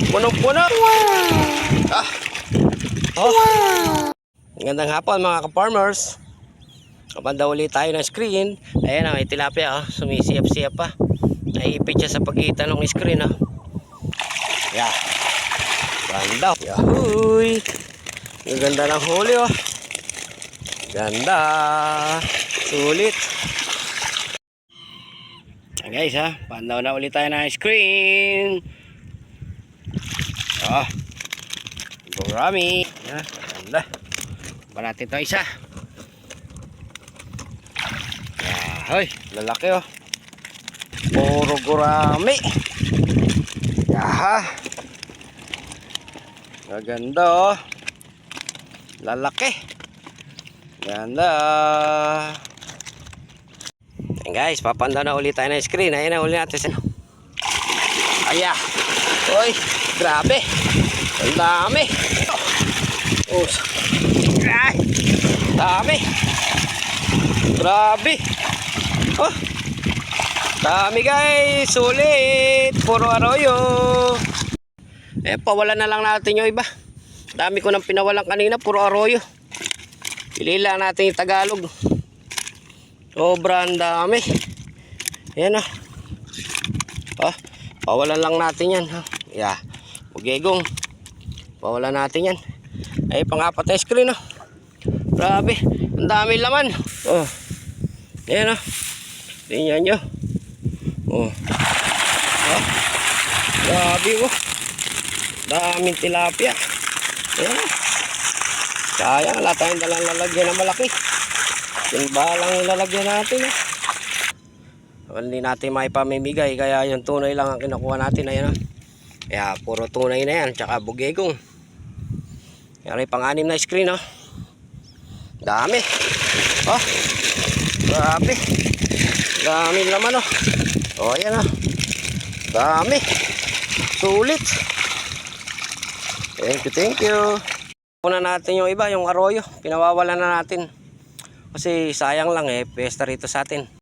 Punong-puno. Ah. Oh. Magandang hapon mga ka-farmers. Kapanda ulit tayo ng screen. Ayan ang tilapia, oh. Sumisiyap-siyap pa. Naiipit siya sa pagitan ng screen, oh. Yeah. Ganda. Yahuy. Ang ganda ng huli, oh. Ganda. Sulit. Guys, ha, pandaw na ulit tayo ng screen. Oh, gurami. Yan, ganda. Pa natin ito isa. Hoy, lalaki, oh. Puro gurami. Yaha. Maganda, oh. Lalaki. Ganda. Ayan guys, papandaw na ulit tayo ng screen. Ayan na ulit natin. Aya. Uy, grabe. Ang dami. Oh. Ay, dami. Grabe. Oh. Dami guys. Sulit. Puro arroyo. Pawalan na lang natin yung iba. Dami ko nang pinawalan kanina. Puro arroyo. Pili lang natin yung Tagalog. Sobrang dami. Ayan, oh. Oh, pawalan lang natin yan, oh. Yeah. Bugegong. Pawalan natin yan. Ay, pang-apat na screen, oh. Grabe. Ang dami laman. Oh. Ayan, oh. Tingnan nyo. Oh. Oh. Grabe, oh. Daming tilapia. Ayan, oh. Sayang, wala tayong dalang lalagyan na malaki. Yung balang ilalagyan natin, eh. Hindi natin maipamimigay, kaya yung tunay lang ang kinukuha natin. Ayan, kaya puro tunay na yan, tsaka bugegong. Yan, pang-anim na screen, oh. Dami. Oh, grabe. Dami naman, oh. Oh, ayan, oh. Dami. Sulit. Thank you. Puna natin yung iba, yung arroyo. Pinawawalan na natin. Kasi sayang lang, pesta rito sa atin.